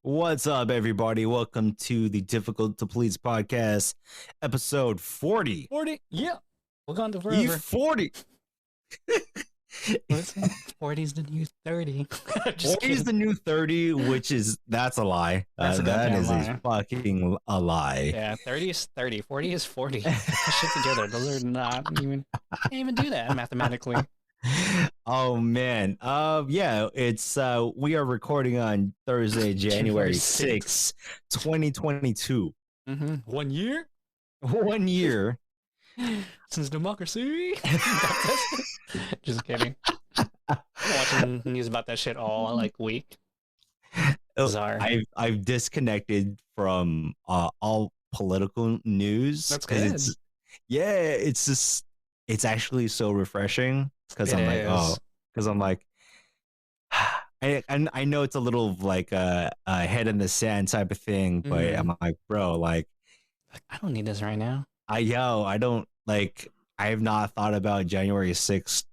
What's up, everybody? Welcome to the Difficult to Please podcast, episode 40. 40? Yeah. We're going to You forever. 40. Listen, 40's the new 30. Just 40 is kidding. the new 30, that's a lie. That's a That goddamn is lie. a fucking a lie. Yeah, 30 is 30. 40 is 40. Put that shit together. Those are not even, can't even do that mathematically. Oh man. Yeah, it's we are recording on Thursday, January 6th, 2022. 1 year 1 year since democracy. Just kidding. I'm watching news about that shit all like week. Bizarre. I've disconnected from all political news. That's good. It's actually so refreshing because I'm like I know it's a little like a head in the sand type of thing, but I'm like, bro, like I don't need this right now. I don't like, I have not thought about January 6th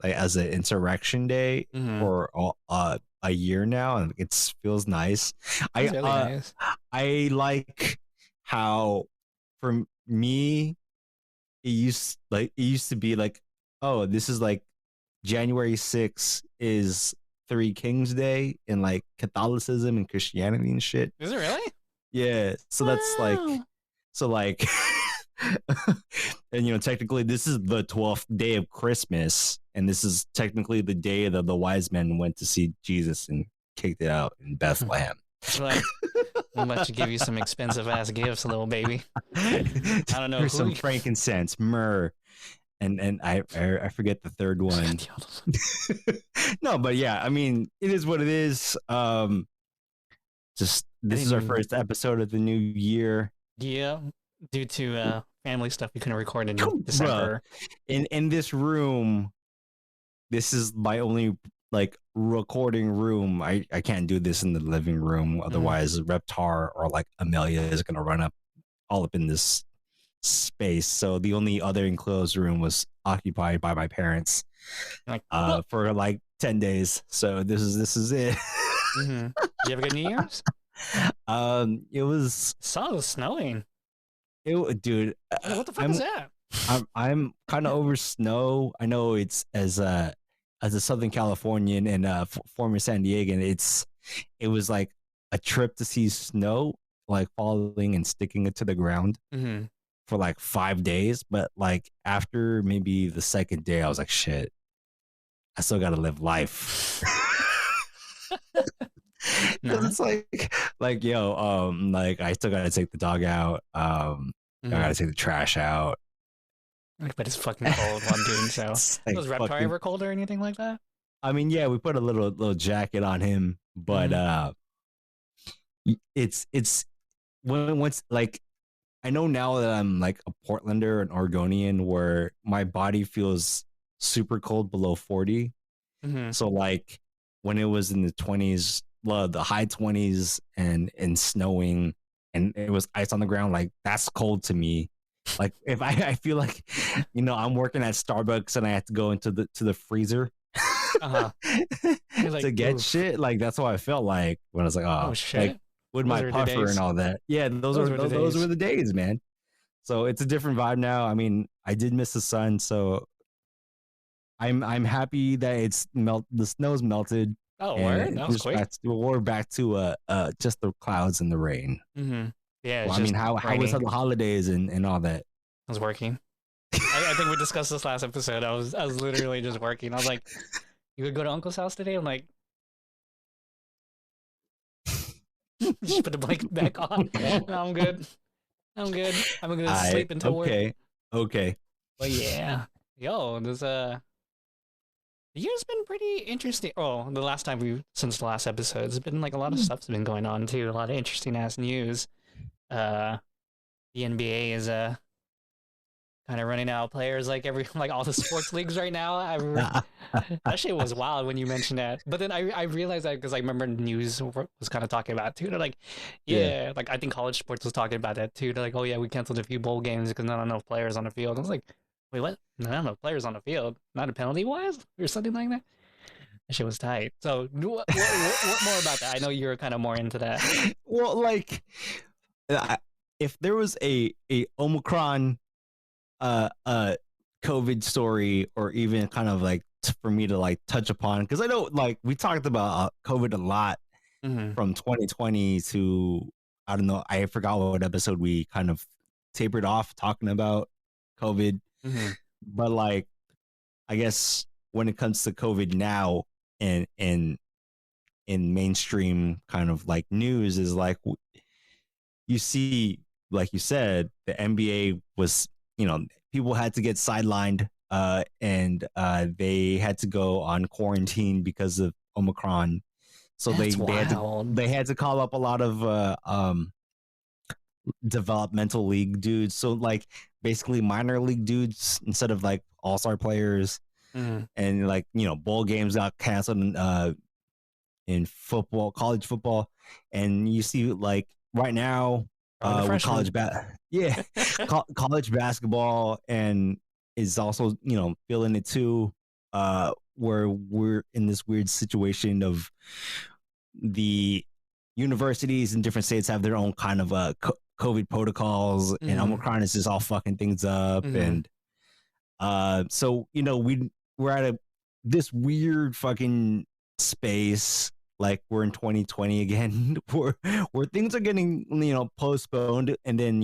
like as an insurrection day for a year now, and it feels nice. That's really nice. I like how for me it used to be like, oh, this is like January 6th is Three Kings Day in like Catholicism and Christianity and shit. Is it really? Yeah, so that's like and technically this is the 12th day of Christmas, and this is technically the day that the wise men went to see Jesus and kicked it out in Bethlehem. Like, I'll let you give you some expensive ass gifts, little baby. I don't know. Here's some frankincense, myrrh, and I forget the third one. No, but yeah, I mean, it is what it is. Just this is our first episode of the new year. Yeah, due to family stuff, we couldn't record in December. In this room, this is my only like recording room. I can't do this in the living room, otherwise Reptar or like Amelia is gonna run up all up in this space. So the only other enclosed room was occupied by my parents for like 10 days. So this is it. Did you have a good New Year's? It was snowing. Dude, what the fuck is that? I'm kind of over snow. I know it's as a Southern Californian and former San Diegan, it was like a trip to see snow like falling and sticking it to the ground for like 5 days. But like after maybe the second day, I was like, shit, I still gotta live life. Because it's like yo, like I still gotta take the dog out. I gotta take the trash out. But it's fucking cold while I'm doing so. Like was Reptar ever cold or anything like that? I mean, yeah, we put a little jacket on him, but it's once like I know now that I'm like a Portlander, an Oregonian, where my body feels super cold below 40. So like when it was in the 20s, the high 20s and snowing and it was ice on the ground, like that's cold to me. Like if I feel like I'm working at Starbucks and I have to go into the freezer to get shit, like that's what I felt like when I was like, oh shit, like with my puffer and all that. Yeah, those were the days, man. So it's a different vibe now. I mean, I did miss the sun, so I'm happy that the snow's melted. Oh, word? That was quick. We're back to just the clouds and the rain. Yeah. Well, I mean, how was the holidays and all that? I was working. I think we discussed this last episode. I was literally just working. I was like, "You could go to Uncle's house today?" I'm like, just put the blanket back on. No, I'm good. I'm gonna sleep until work. Okay. But yeah, yo, the year's been pretty interesting. Oh, since the last episode, it's been like a lot of stuff's been going on too. A lot of interesting ass news. The NBA is kind of running out of players like all the sports leagues right now. That shit was wild when you mentioned that. But then I realized that because I remember news was kind of talking about it too. They're like, yeah, like I think college sports was talking about that too. They're like, oh yeah, we canceled a few bowl games because not enough players on the field. I was like, wait, what? Not enough players on the field? Not a penalty wise or something like that? That shit was tight. So what more about that? I know you're kind of more into that. Well, like if there was a Omicron uh COVID story, or even kind of like for me to like touch upon, because I know like we talked about COVID a lot Mm-hmm. from 2020 to, I don't know, I forgot what episode we kind of tapered off talking about COVID, Mm-hmm. but like I guess when it comes to COVID now, and in mainstream kind of like news, is like you see, like you said, the NBA was, people had to get sidelined, and they had to go on quarantine because of Omicron. So That's they had to wild. they had to call up a lot of developmental league dudes. So like basically minor league dudes instead of like all-star players. Mm-hmm. And like, bowl games got canceled in football, college football. And you see like right now Probably the with freshman. yeah, college basketball, and is also, feeling it too, where we're in this weird situation of the universities in different states have their own kind of COVID protocols, and Mm-hmm. Omicron is just all fucking things up. Mm-hmm. And so we're at this weird fucking space, like we're in 2020 again, where things are getting, postponed, and then,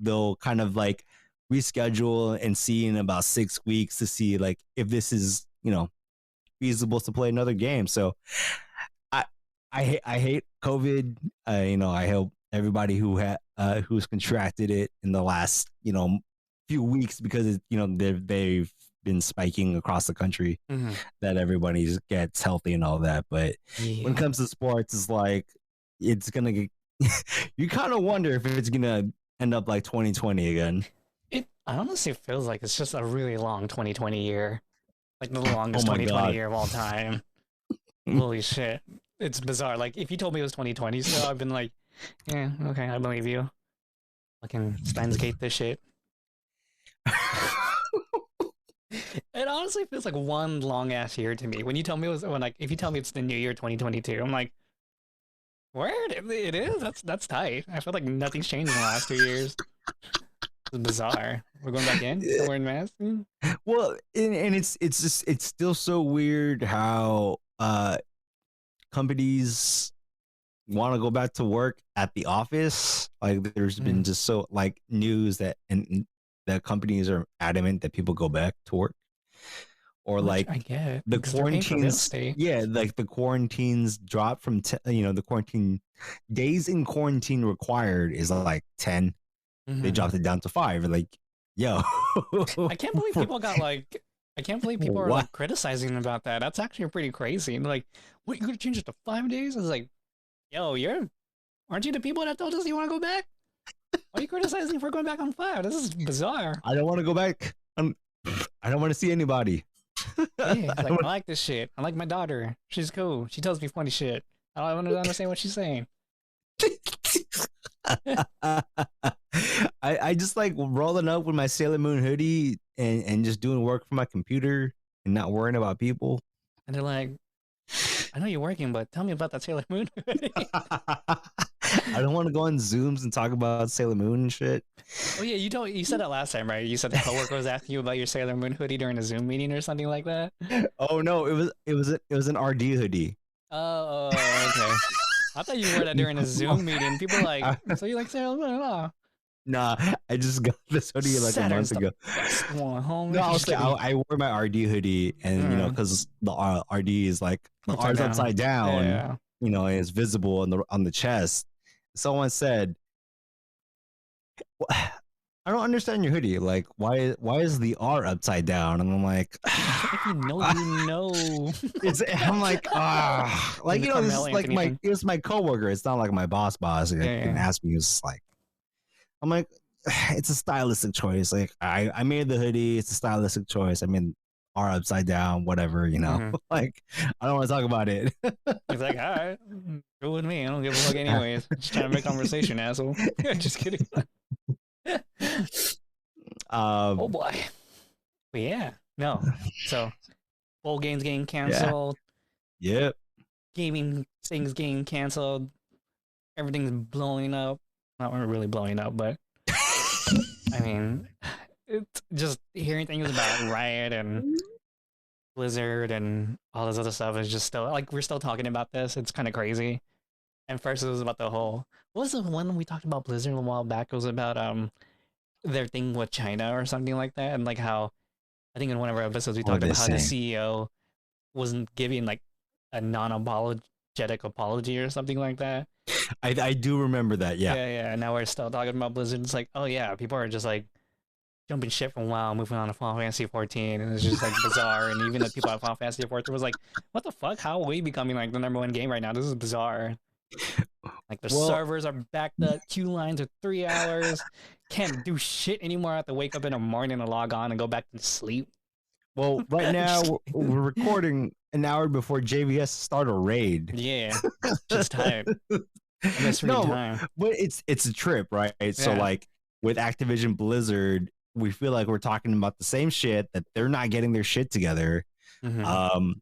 they'll kind of like reschedule and see in about 6 weeks to see like if this is, feasible to play another game. So I I hate COVID. I hope everybody who's contracted it in the last, few weeks, because they've been spiking across the country, Mm-hmm. that everybody gets healthy and all that. But when it Yeah. comes to sports, it's like it's gonna get you kind of wonder if it's gonna end up like 2020 again. It honestly feels like it's just a really long 2020 year. Like the Oh longest my 2020 god. year of all time. Holy shit. It's bizarre. Like if you told me it was 2020 still, I've been like, yeah, okay, I believe you. Fucking Steins Gate this shit. It honestly feels like one long ass year to me. When you tell me it was when like if you tell me it's the new year 2022, I'm like, word, it is. That's tight. I feel like nothing's changed in the last 2 years. It's bizarre. We're going back in. Still wearing masks. Well, and it's just it's still so weird how companies want to go back to work at the office. Like there's been Mm. just so like news that and the companies are adamant that people go back to work, or Which like I get the because they're paying for real quarantines. estate. Yeah, like the quarantines drop from the quarantine days in quarantine required is like 10. They Mm-hmm. dropped it down to 5. Like, yo, I can't believe for people got like. I can't believe people are what? like criticizing about that. That's actually pretty crazy. Like, what, you gonna change it to 5 days? I was like, yo, aren't you the people that told us you want to go back? Why are you criticizing for going back on 5? This is bizarre. I don't want to go back. I don't want to see anybody. Yeah, I it's like don't I like this shit. I like my daughter. She's cool. She tells me funny shit. I don't understand what she's saying. I just like rolling up with my Sailor Moon hoodie and just doing work from my computer and not worrying about people. And they're like, I know you're working, but tell me about that Sailor Moon. I don't want to go on Zooms and talk about Sailor Moon and shit. Oh yeah, you said that last time, right? You said the coworker was asking you about your Sailor Moon hoodie during a Zoom meeting or something like that. Oh no, it was an RD hoodie. Oh, okay. I thought you wore that during a Zoom meeting. People were like, so you like Sailor Moon? Oh, Nah, I just got this hoodie like a month Saturn's the ago. best one, homie. No, I'm just kidding. I wore my RD hoodie, and Mm, because the RD is like the R upside is down. upside down, Yeah. and it's visible on the chest. Someone said, "I don't understand your hoodie. Like, why is the R upside down?" And I'm like, If you know, you know. I'm like, like, Doing the this Carmel is like Anthony thing. it was my coworker. It's not like my boss that Yeah, can yeah. ask me. It's like, I'm like, it's a stylistic choice. Like, I made the hoodie. It's a stylistic choice. I mean, R upside down, whatever. Mm-hmm. Like, I don't want to talk about it. He's like, all right, go with me. I don't give a fuck anyways. Just trying to make conversation, asshole. Just kidding. Oh um, boy. But yeah, no. So bowl games getting yeah. canceled. Yep. Gaming things getting canceled. Everything's blowing up. Not really blowing up, but I mean, it's just hearing things about Riot and Blizzard and all this other stuff is just still like we're still talking about this. It's kind of crazy. And first it was about the whole. What was the one we talked about Blizzard a while back? It was about their thing with China or something like that, and like how I think in one of our episodes we What talked they about how the saying? CEO wasn't giving like a non-apologetic apology or something like that. I do remember that. Yeah. Yeah, yeah. Now we're still talking about Blizzard. It's like, oh yeah, people are just like jumping ship from WoW, moving on to Final Fantasy 14, and it's just like bizarre. And even the people at Final Fantasy 14 was like, "What the fuck? How are we becoming like the number one game right now? This is bizarre." Like the Well, servers are backed up, queue lines are 3 hours, can't do shit anymore. I have to wake up in the morning and log on and go back to sleep. right now Just we're recording an hour before JVS start a raid. yeah, just tired. I miss free No, time. but it's a trip, right? So Yeah. like with Activision Blizzard, we feel like we're talking about the same shit that they're not getting their shit together. Mhm.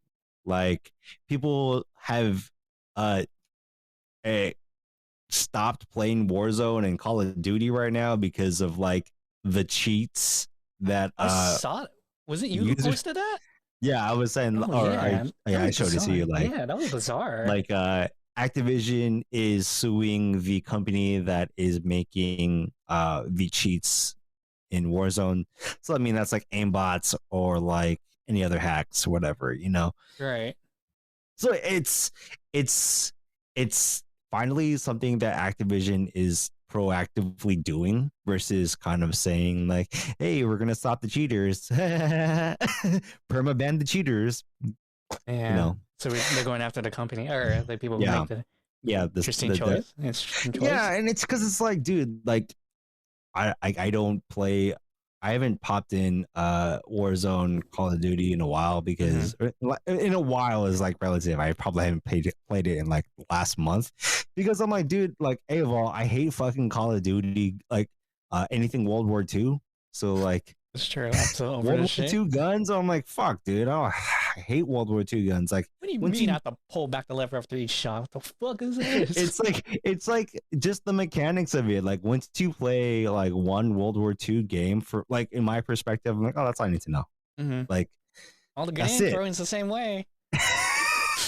Like people have uh eh, stopped playing Warzone and Call of Duty right now because of like the cheats that I saw it. Was it you who users. posted that? Yeah, I was saying, Oh or yeah, that I was showed it to you. bizarre. Yeah, that was bizarre. Like Activision is suing the company that is making the cheats in Warzone. So I mean that's like aimbots or like any other hacks, whatever, you know. Right. So it's finally something that Activision is proactively doing versus kind of saying like, hey, we're gonna stop the cheaters. Perma ban the cheaters. Yeah. You know. So they're going after the company or the people who Yeah. make the Yeah, interesting choice. Interesting choice. yeah, and it's because it's like, dude, like I don't play. I haven't popped in Warzone Call of Duty in a while because in a while is like relative. I probably haven't played it in like last month because I'm like, dude, like A of all, I hate fucking Call of Duty, like anything World War II. So like It's true. I'm so over World this War shit. II guns, I'm like, fuck, dude. Oh, I hate World War II guns. Like What do you once mean I you have to pull back the lever after each shot? What the fuck is this? it's like just the mechanics of it. Like once you play like one World War II game for like in my perspective, I'm like, oh, that's all I need to know. Mm-hmm. Like All the that's grenade it. throwing's the same way.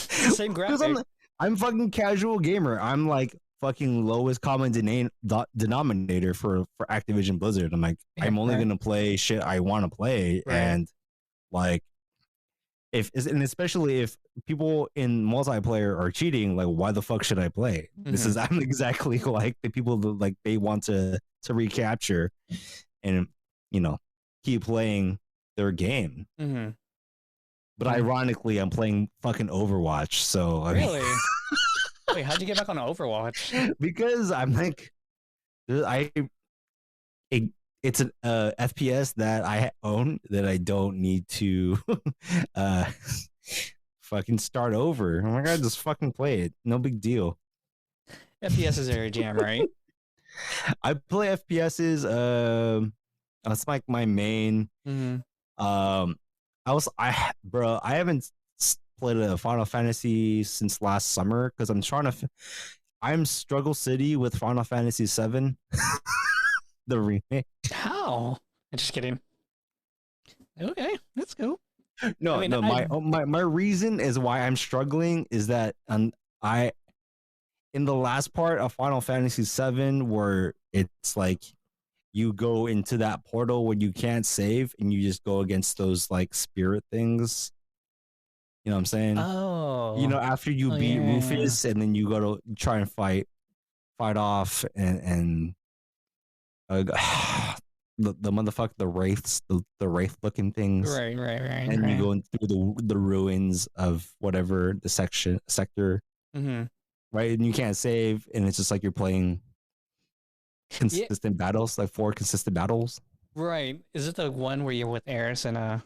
Same Because graphic. I'm fucking casual gamer. I'm like fucking lowest common denominator for Activision Blizzard. I'm like, Yeah, I'm only right. gonna play shit I want to play, Right. and like and especially if people in multiplayer are cheating, like why the fuck should I play? This is I'm exactly like the people that like they want to recapture and you know keep playing their game. Mm-hmm. But ironically, I'm playing fucking Overwatch. So I mean, Really? Wait, how'd you get back on Overwatch? because I'm like it, it's an FPS that I own that I don't need to uh fucking start over. Oh my god, just fucking play it. No big deal. FPS is your jam, right? I play FPSs. That's like my main. Mm-hmm. I haven't played a Final Fantasy since last summer because I'm trying to. I'm Struggle City with Final Fantasy 7, the remake. How? I'm just kidding. Okay, let's go. No, I mean, no. My reason is why I'm struggling is that I in the last part of Final Fantasy 7 where it's like you go into that portal where you can't save and you just go against those like spirit things. You know what I'm saying? Oh. You know, after you beat Rufus and then you go to try and fight off and the motherfucker, the wraiths, the wraith looking things. Right. And you go in through the ruins of whatever the sector. Mm-hmm. Right, and you can't save, and it's just like you're playing consistent battles, like 4 consistent battles. Right. Is it the one where you're with Eris and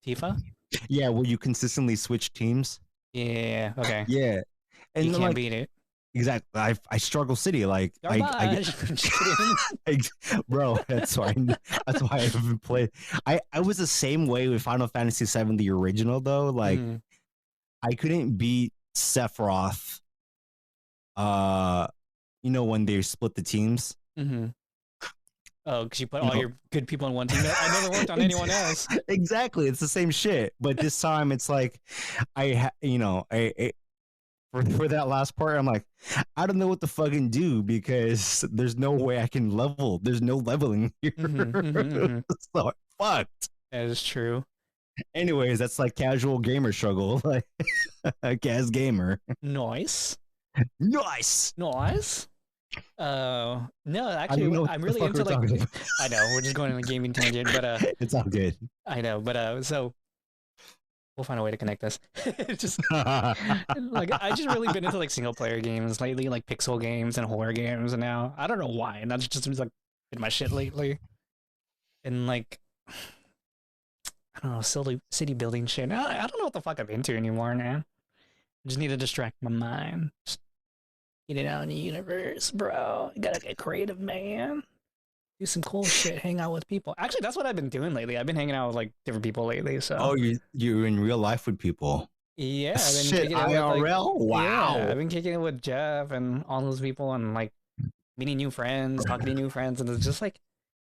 Tifa? Yeah, where you consistently switch teams. Yeah. Okay. Yeah, and you can't like, beat it. Exactly. I struggle city like bro. That's why I haven't played. I was the same way with Final Fantasy VII, the original though. Like I couldn't beat Sephiroth. Uh, when they split the teams. Mm-hmm. Oh, because you put You all know, your good people in one team. I never worked on anyone else. exactly. It's the same shit, but this time it's like I for that last part, I'm like, I don't know what to fucking do because there's no way I can level. There's no leveling here. Mm-hmm, mm-hmm, mm-hmm. So fucked. That is true. Anyways, that's like casual gamer struggle, like a gas gamer. Nice. Nice. Nice. No, I don't actually, know what I'm the really fuck we're into like. talking about. I know we're just going on a gaming tangent, but It's all good. I know, but so we'll find a way to connect this. Just like I just really been into like single player games lately, like pixel games and horror games, and now I don't know why, and that's just like been my shit lately. And like I don't know, city building shit. I don't know what the fuck I'm into anymore, man. I just need to distract my mind. Just get it out in the universe, bro. You gotta get creative, man. Do some cool shit. Hang out with people. Actually, that's what I've been doing lately. I've been hanging out with like different people lately. So Oh, you're in real life with people. yeah, I've been Shit, kicking it with like IRL. yeah, I've Wow. been kicking it with Jeff and all those people and like meeting new friends, talking to new friends, and it's just like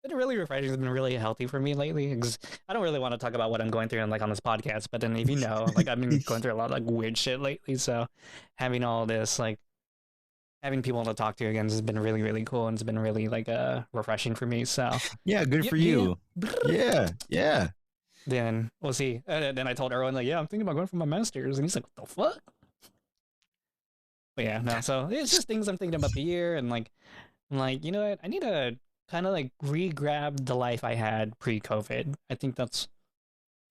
been really refreshing. It's been really healthy for me lately. Because I don't really want to talk about what I'm going through on like on this podcast, but then if you know, like I've been going through a lot of like weird shit lately. So having all this like having people to talk to again has been really really cool and it's been really like refreshing for me. So Yeah, good for yeah. you. Yeah, yeah. Then we'll see. Then I told Erwin like, yeah, I'm thinking about going for my master's, and he's like, what the fuck? But yeah, no. So it's just things I'm thinking about the year, and like, I'm like, you know what? I need to kind of like re-grab the life I had pre-COVID. I think that's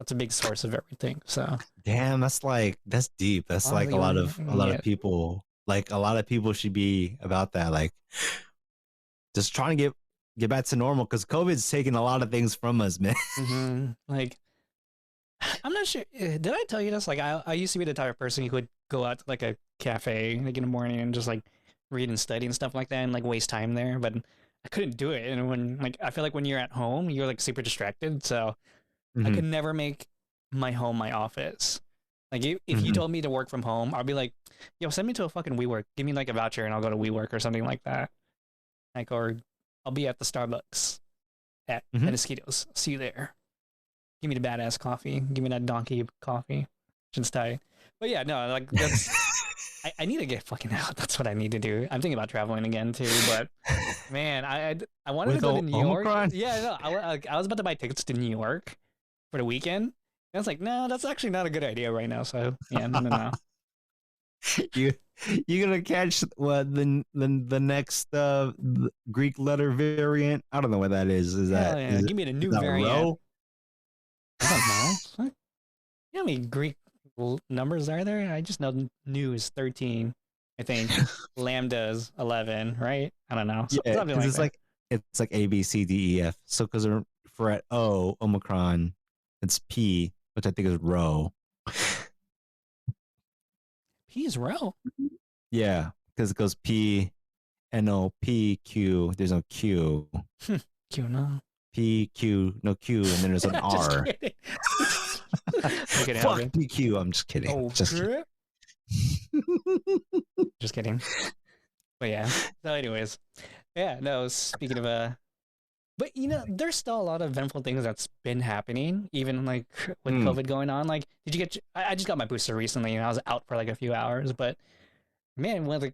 a big source of everything. So Damn, that's deep. That's like honestly, a lot yeah. of people. Like a lot of people should be about that. Like just trying to get back to normal because COVID's taking a lot of things from us, man. Like, I'm not sure. Did I tell you this? Like, I used to be the type of person who would go out to like a cafe like in the morning and just like read and study and stuff like that and like waste time there. But I couldn't do it. And when like I feel like when you're at home, you're like super distracted. So I Mm-hmm, could never make my home my office. Like if you mm-hmm. told me to work from home, I'll be like, yo, send me to a fucking WeWork. Give me like a voucher and I'll go to WeWork or something like that. Like or I'll be at the Starbucks at Mm-hmm. Mosquitoes. See you there. Give me the badass coffee. Give me that donkey coffee. Just tight. But yeah, no, like that's I need to get fucking out. That's what I need to do. I'm thinking about traveling again too, but man, I wanted to With go to New York. Omicron, Yeah, no, I was about to buy tickets to New York for the weekend. And I was like, no, that's actually not a good idea right now. So yeah, no. you you're gonna catch what the next Greek letter variant. I don't know what that is. Is Hell that yeah, is give me the new that variant. row? I don't know. Fuck. You know how many Greek numbers are there? I just know new is 13. I think lambda is 11, right? I don't know. Yeah, Something because like that. it's like A B C D E F. So because for at O Omicron, it's P, which I think is rho. P is row. Yeah, because it goes P N O P Q. There's no Q. Q no. P Q no Q, and then there's an Just R. kidding. Make it Fuck happen. PQ. I'm just kidding. Oh, Just kidding. just kidding. But yeah. So, anyways, yeah. No. Speaking of but you know, there's still a lot of eventful things that's been happening, even like with Mm, COVID going on. Like, did you get? I just got my booster recently, and I was out for like a few hours. But man, when like,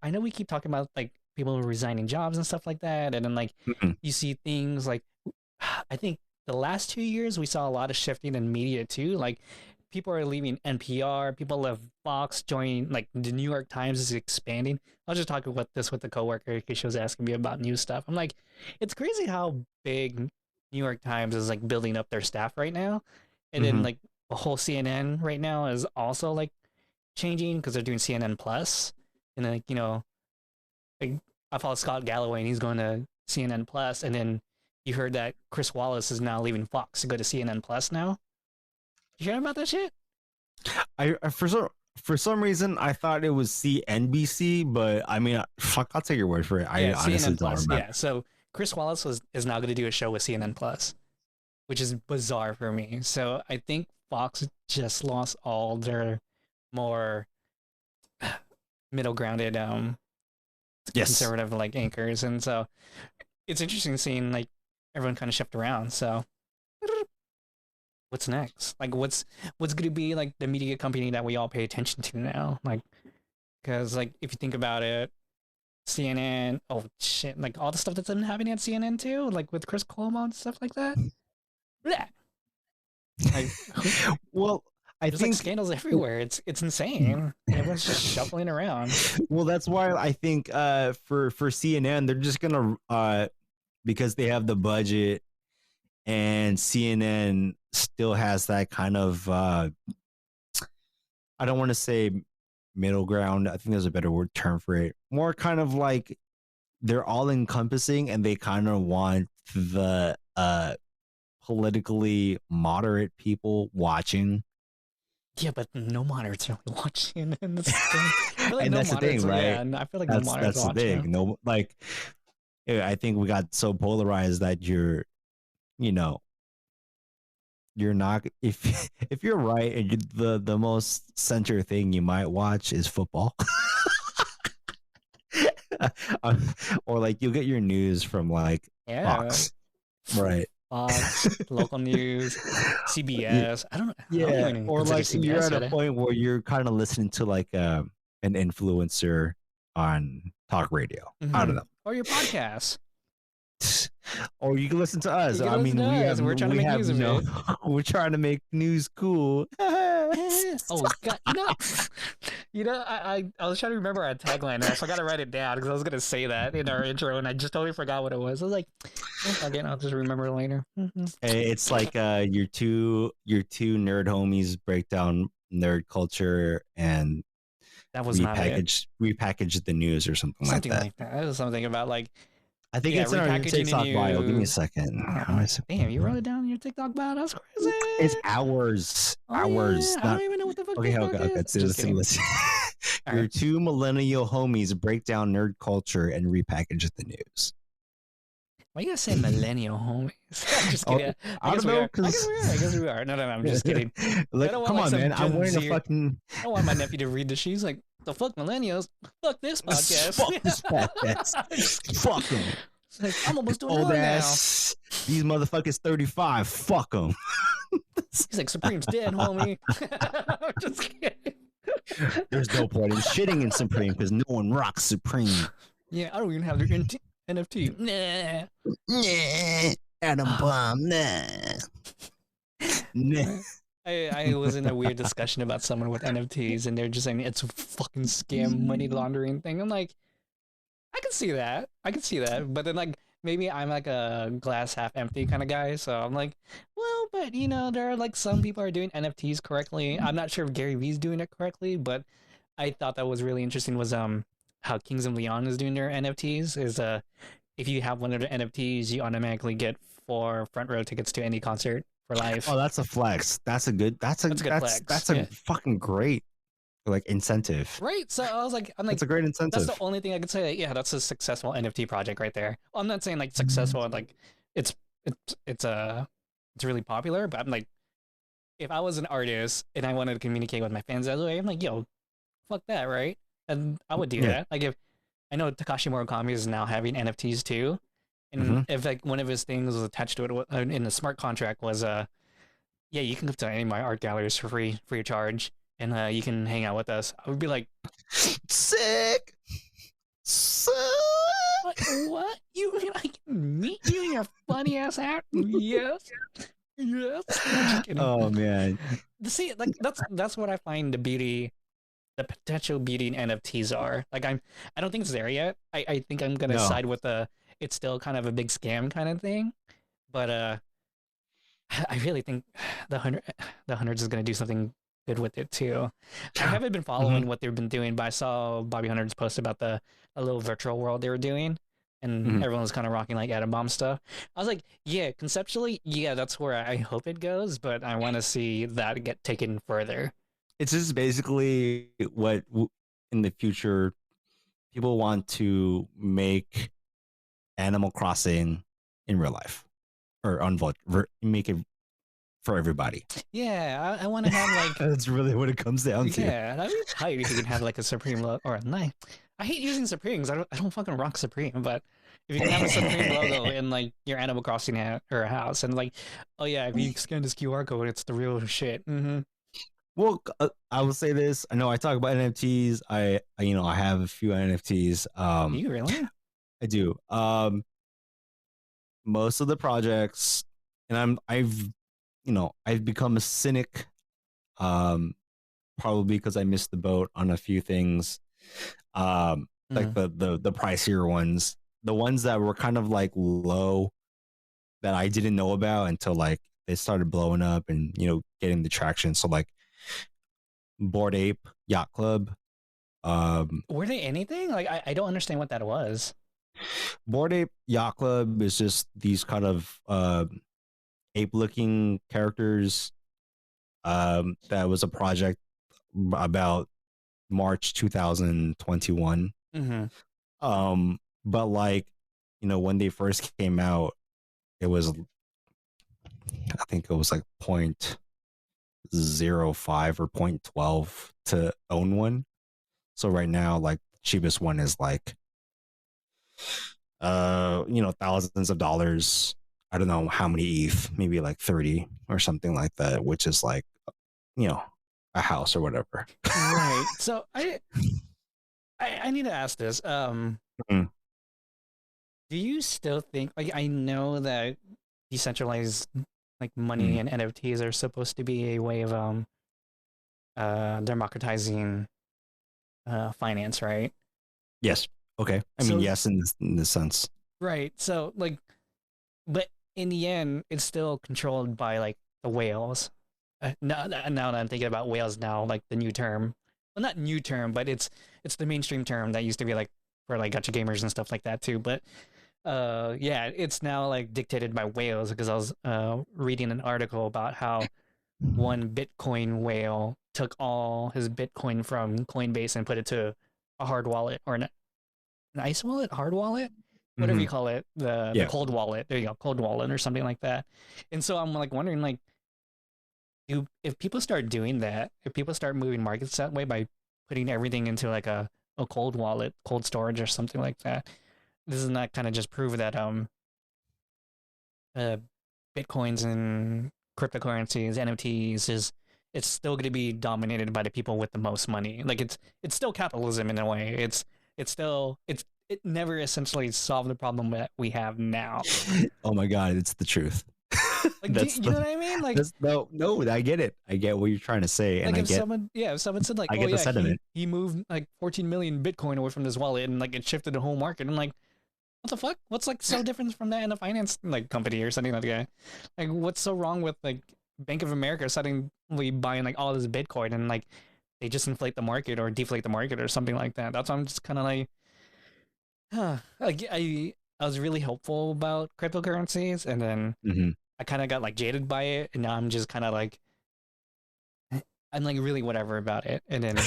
I know we keep talking about like people resigning jobs and stuff like that, and then like mm, you see things like I think the last 2 years we saw a lot of shifting in media too. Like people are leaving NPR, people left Fox, joining like the New York Times is expanding. I was just talking about this with the coworker because she was asking me about new stuff. I'm like, it's crazy how big New York Times is like building up their staff right now, and then mm-hmm. like the whole CNN right now is also like changing because they're doing CNN Plus, and then like like I follow Scott Galloway and he's going to CNN Plus, and then you heard that Chris Wallace is now leaving Fox to go to CNN Plus now. You hear about that shit? I for some reason I thought it was CNBC, but I mean, fuck, I'll take your word for it. I Yeah, honestly CNN don't Plus. remember. Yeah, so Chris Wallace is now going to do a show with CNN Plus, which is bizarre for me. So I think Fox just lost all their more middle grounded Yes. conservative like anchors, and so it's interesting seeing like everyone kind of shift around. So what's next? Like what's going to be like the media company that we all pay attention to now? Like because like if you think about it, CNN, oh shit, like all the stuff that's been happening at CNN too, like with Chris Cuomo and stuff like that. Yeah, like who, Well, I there's like think scandals everywhere. It's insane. Everyone's just shuffling around. well, that's why I think for CNN they're just gonna because they have the budget and CNN still has that kind of I don't want to say middle ground. I think there's a better word term for it. More kind of like they're all encompassing and they kind of want the politically moderate people watching. Yeah, but no monitors really watching. And that's the thing. I feel like And no that's the thing, monitors. right? Yeah, and I feel like no monitors That's the watching. thing. No, like I think we got so polarized that you know, you're not if you're right and the most center thing you might watch is football. Or like you'll get your news from like Yeah, Fox, right? Fox, local news, Yeah, CBS. I don't yeah, even or consider like you're CBS at a yet. point where you're kind of listening to like an influencer on talk radio. I don't Mm-hmm. know. Or your podcast. Or you can listen to us. You can I listen to mean, us. We're trying to we make have news of no it. we're trying to make news cool. Oh God, I was trying to remember our tagline and I forgot to write it down because I was gonna say that in our intro and I just totally forgot what it was. I was like, again, I'll just remember it later. Mm-hmm. It's like your two nerd homies break down nerd culture and That was not it. repackage the news or something like Something that. like that. It was something about like I think yeah, it's in our repackaging the TikTok bio. Give me a news. second. Damn, you wrote it down in your TikTok bio. That's It's crazy. hours. Oh Hours. yeah, I Not don't even know what the fuck okay. Okay. TikTok Okay. is. So Just listen. kidding. Listen. All Your right. two millennial homies break down nerd culture and repackage the news. Why you gotta say millennial homies? Just Oh, kidding. I I guess don't we know are. I guess because we are. I guess we are. No, I'm just kidding. I like, don't want come like on, some man. I'm Gen wearing a Z. I fucking don't want my nephew to read this. She's like, the fuck millennials. Fuck this podcast. fuck this podcast. Just kidding. Fuck them. It's like, I'm almost Old 29 now. ass. These motherfuckers 35. Fuck them. He's like, Supreme's dead, homie. Just kidding. There's no point in shitting in Supreme because no one rocks Supreme. Yeah, I don't even have their NFT. Nah. Nah. Atom bomb. Nah. Nah. I was in a weird discussion about someone with NFTs, and they're just saying it's a fucking scam money laundering thing. I'm like, I can see that. I can see that. But then, like, maybe I'm like a glass half empty kind of guy. So I'm like, well, but there are like some people are doing NFTs correctly. I'm not sure if Gary Vee's doing it correctly, but I thought that was really interesting was how Kings of Leon is doing their NFTs is if you have one of the NFTs, you automatically get 4 front row tickets to any concert for life. Oh, that's a flex. That's a good. That's a good flex. That's a Yeah. fucking great like incentive. Right. So I was like, That's a great that's incentive. the only thing I could say. Like, yeah, that's a successful NFT project right there. Well, I'm not saying like successful, like it's it's really popular, but I'm like, if I was an artist and I wanted to communicate with my fans that way, I'm like, yo, fuck that, right? And I would do Yeah. that. Like if I know Takashi Murakami is now having NFTs too, and Mhm. if like one of his things was attached to it in the smart contract was yeah, you can come to any of my art galleries for free of charge, and you can hang out with us. I would be like, Sick. Sick. what? I can meet you in your funny ass hat? Yes, yes. I'm just kidding. Oh man. See, like that's what I find the potential beauty in NFTs are. Like I don't think it's there yet. I think I'm gonna No. side with it's still kind of a big scam kind of thing. But I really think the hundreds is gonna do something good with it too. I haven't been following what they've been doing, but I saw Bobby Hundreds post about a little virtual world they were doing, and Mhm. everyone was kind of rocking like atom bomb stuff. I was like, yeah, conceptually, yeah, that's where I hope it goes, but I want to see that get taken further. It's just basically what in the future people want to make Animal Crossing in real life or make it for everybody. Yeah, I want to have like That's really what it comes down to. yeah, that'd be tight if you can have like a Supreme logo or a knife. I hate using Supremes. I don't fucking rock Supreme, but if you can have a Supreme logo in like your Animal Crossing or a house, and like, oh yeah, if you scan this QR code, it's the real shit. Mm-hmm. Well, I will say this. I know I talk about NFTs. I have a few NFTs. Do you really? I do. Most of the projects, and I've become a cynic. Probably because I missed the boat on a few things. Like the pricier ones, the ones that were kind of like low that I didn't know about until like they started blowing up and getting the traction. So like Bored Ape Yacht Club. Were they anything? Like I don't understand what that was. Bored Ape Yacht Club is just these kind of ape-looking characters. That was a project about March 2021. But like, when they first came out, it was, I think it was like 0.05 or 0.12 to own one. So right now, like cheapest one is like, thousands of dollars. I don't know how many ETH, maybe like 30 or something like that, which is like, a house or whatever. Right. So I need to ask this. Mhm. Do you still think like I know that decentralized like money and NFTs are supposed to be a way of democratizing finance, right? Yes. Okay. I mean, So yes, in this sense. right. So like, but in the end, it's still controlled by like the whales. Now that I'm thinking about whales now, like the new term, well, not new term, but it's the mainstream term that used to be like for like gacha gamers and stuff like that too. But yeah, it's now like dictated by whales because I was reading an article about how one Bitcoin whale took all his Bitcoin from Coinbase and put it to a hard wallet or an ice wallet, hard wallet, whatever Mm-hmm. you call it, the Yeah. cold wallet. There you go, cold wallet or something like that. And so I'm like wondering, like, if people start doing that, if people start moving markets that way by putting everything into like a cold wallet, cold storage or something like that, doesn't that kind of just prove that uh bitcoins and cryptocurrencies, NFTs is it's still going to be dominated by the people with the most money. Like it's still capitalism in a way. It never essentially solved the problem that we have now. Oh my God, it's the truth. Like you know what I mean? Like no, I get it. I get what you're trying to say, and like if someone said like, I oh get the yeah, sentiment. he moved like 14 million Bitcoin away from this wallet and like it shifted the whole market. And like, what the fuck? What's like so different from that in a finance like company or something like that? Like, what's so wrong with like Bank of America suddenly buying like all this Bitcoin and like they just inflate the market or deflate the market or something like that? That's why I'm just kind of like, huh. Like I was really hopeful about cryptocurrencies and then Mm-hmm. I kind of got like jaded by it and now I'm just kind of like I'm like really whatever about it. And then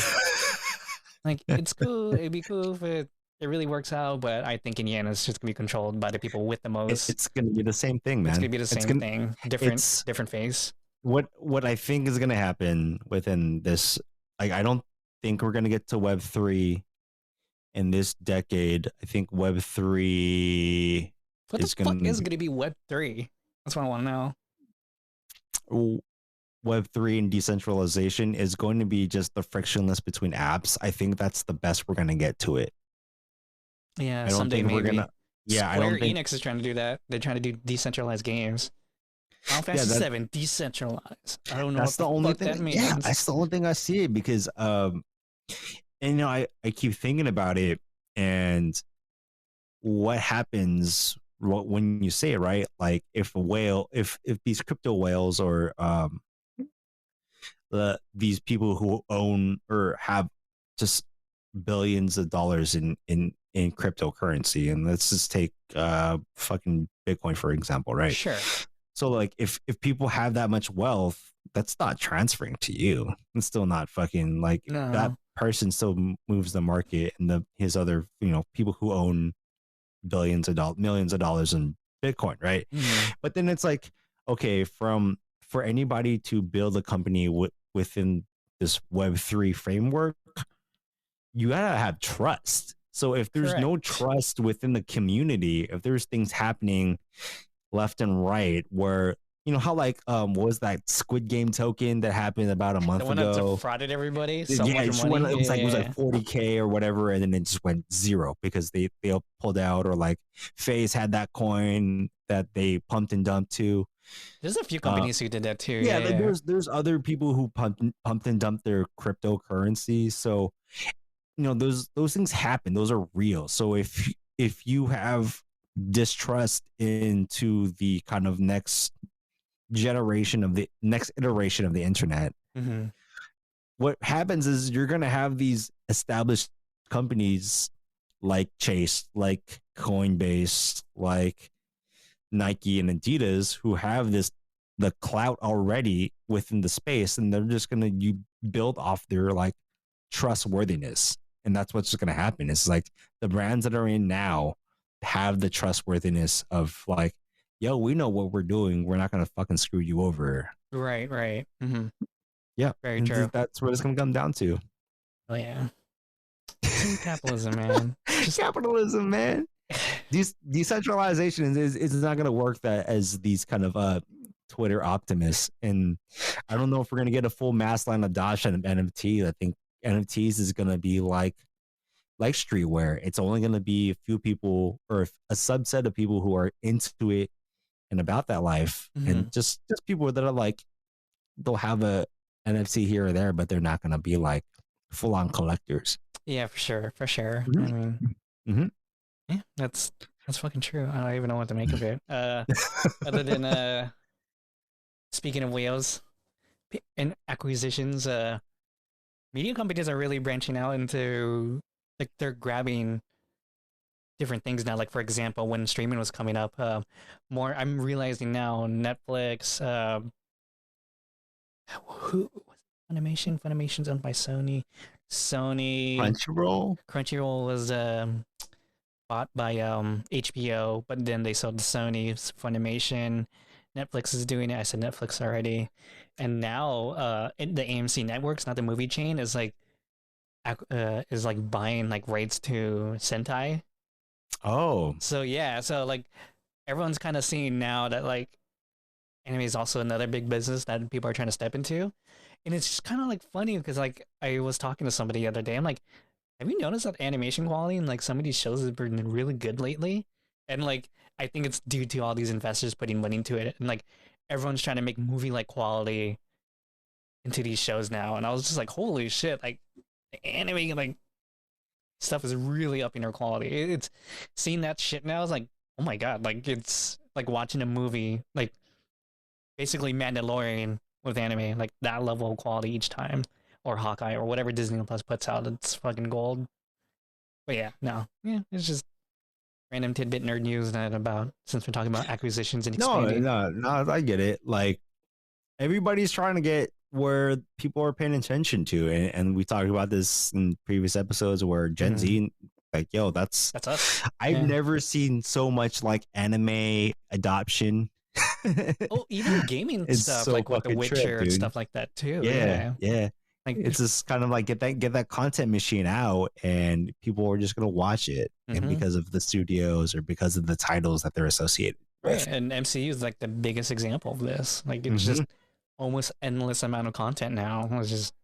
like it's cool, it'd be cool if it really works out, but I think in the end it's just gonna be controlled by the people with the most. It's gonna be the same thing, It's man. gonna be the It's same gonna thing, it's different face. what I think is gonna happen within this. Like, I don't think we're gonna get to Web3 in this decade. I think Web3 What the is fuck gonna is gonna be Web3? That's what I want to know. Web3 and decentralization is going to be just the frictionless between apps. I think that's the best we're going to get to it. Yeah, I don't someday think we're maybe. going to, yeah, I Square don't think, Enix is trying to do that. They're trying to do decentralized games. Final Fantasy that, 7 decentralized. I don't know that's what the the only fuck that thing. Yeah, means. that's the only thing I see it because, and I keep thinking about it and what happens when you say it, right? Like if a whale, if these crypto whales or, these people who own or have just billions of dollars in cryptocurrency, and let's just take fucking Bitcoin for example, right? Sure. So like if people have that much wealth, that's not transferring to you. It's still not fucking like that No. person still moves the market, and his other people who own billions of dollars, millions of dollars in Bitcoin, right? Mm-hmm. But then it's like, okay, from for anybody to build a company within this Web3 framework, you gotta have trust. So if there's no Correct. trust within the community, if there's things happening left and right where how like what was that Squid Game token that happened about a The month one that ago? defrauded everybody so Yeah, much it just went, money. it was like Yeah. 40K or whatever, and then it just went zero because they all pulled out, or like FaZe had that coin that they pumped and dumped to. There's a few Uh, companies who did that too. yeah, Yeah. Yeah. there's other people who pumped and dumped their cryptocurrency. So those things happen. Those are real. So if you have distrust into the kind of next generation of the next iteration of the internet, Mm-hmm. what happens is you're going to have these established companies like Chase, like Coinbase, like Nike and Adidas, who have the clout already within the space, and they're just going to you build off their like trustworthiness. And that's what's just going to happen. It's like the brands that are in now have the trustworthiness of like, yo, we know what we're doing. We're not going to fucking screw you over. Right. Right. Mm-hmm. Yeah. Very And true. that's what it's going to come down to. Oh yeah. Some capitalism, man. Just Capitalism, man. Decentralization is not going to work that as these kind of Twitter optimists. And I don't know if we're going to get a full mass line adoption of NFTs. I think NFTs is going to be like streetwear. It's only going to be a few people or a subset of people who are into it and about that life, mm-hmm. and just people that are like, they'll have a NFT here or there, but they're not going to be like full on collectors. Yeah, for sure, for sure. Mm-hmm. I mean, mm-hmm. Yeah, that's fucking true. I don't even know what to make of it. Other than speaking of whales and acquisitions, media companies are really branching out into like they're grabbing different things now. Like for example, when streaming was coming up, more I'm realizing now Netflix, who was Funimation? Funimation's owned by Sony. Crunchyroll was bought by HBO, but then they sold to Sony. Funimation. Netflix is doing it. I said Netflix already, and now the AMC networks, not the movie chain, is like buying like rights to Sentai. Oh, so yeah, so like everyone's kind of seeing now that like anime is also another big business that people are trying to step into, and it's just kind of like funny because like I was talking to somebody the other day. I'm like, have you noticed that animation quality in like some of these shows has been really good lately? And like I think it's due to all these investors putting money into it, and like everyone's trying to make movie like quality into these shows now. And I was just like, holy shit! Like the anime like stuff is really upping their quality. It's seeing that shit now is like, oh my god! Like it's like watching a movie, like basically Mandalorian with anime, like that level of quality each time, or Hawkeye or whatever Disney Plus puts out. It's fucking gold. But yeah, no, yeah, it's just random tidbit nerd news that about since we're talking about acquisitions and expanding. No, I get it. Like everybody's trying to get where people are paying attention to, and we talked about this in previous episodes where Gen Z, like, yo, that's us. I've never seen so much like anime adoption. Oh, even gaming it's stuff so like with The Witcher and stuff like that too. Yeah. Like it's just kind of like get that content machine out, and people are just gonna watch it, and because of the studios or because of the titles that they're associated with. Right, and MCU is like the biggest example of this. Like it's just almost endless amount of content now. It's just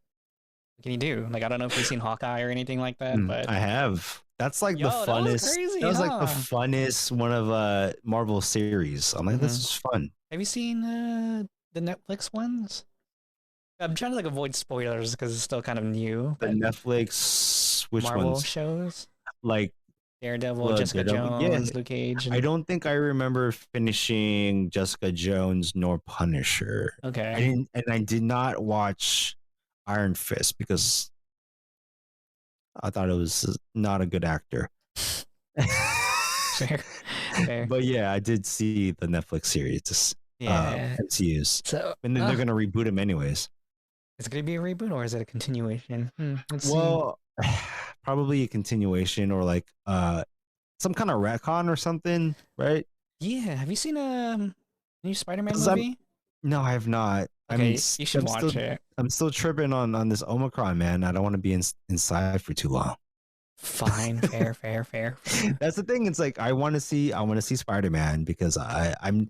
what can you do? Like I don't know if you've seen Hawkeye or anything like that, but I have. That's like the funnest. That was crazy. That was like the funnest one of Marvel series. I'm like, this is fun. Have you seen the Netflix ones? I'm trying to like avoid spoilers because it's still kind of new. The Netflix, which Marvel ones? Shows, like Daredevil, Jessica Jones, Luke Cage. I don't think I remember finishing Jessica Jones nor Punisher. Okay. I did not watch Iron Fist because I thought it was not a good actor. Fair. But yeah, I did see the Netflix series. MCUs. So, and then they're gonna reboot him anyways. Is it gonna be a reboot or is it a continuation? Probably a continuation or like some kind of retcon or something, right? Yeah. Have you seen a new Spider-Man movie? No, I have not. Okay, you should I'm still watch it. I'm still tripping on this Omicron, man. I don't want to be inside for too long. Fine, fair, fair, fair, fair. That's the thing. It's like I want to see Spider-Man because I'm